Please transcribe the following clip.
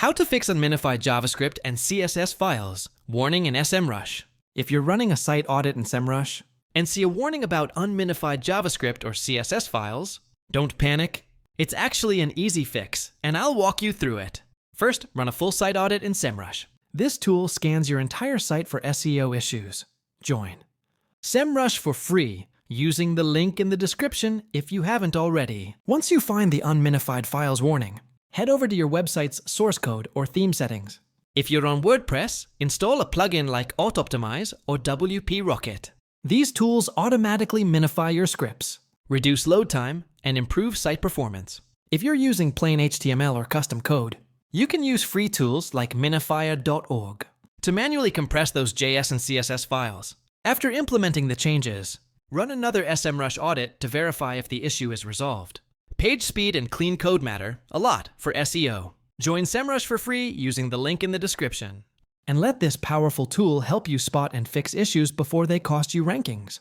How to fix unminified JavaScript and CSS files. Warning in SEMrush. If you're running a site audit in SEMrush and see a warning about unminified JavaScript or CSS files, don't panic. It's actually an easy fix, and I'll walk you through it. First, run a full site audit in SEMrush. This tool scans your entire site for SEO issues. Join SEMrush for free using the link in the description if you haven't already. Once you find the unminified files warning, head over to your website's source code or theme settings. If you're on WordPress, install a plugin like Auto-Optimize or WP Rocket. These tools automatically minify your scripts, reduce load time, and improve site performance. If you're using plain HTML or custom code, you can use free tools like minifier.org to manually compress those JS and CSS files. After implementing the changes, run another SEMrush audit to verify if the issue is resolved. Page speed and clean code matter a lot for SEO. Join SEMrush for free using the link in the description. And let this powerful tool help you spot and fix issues before they cost you rankings.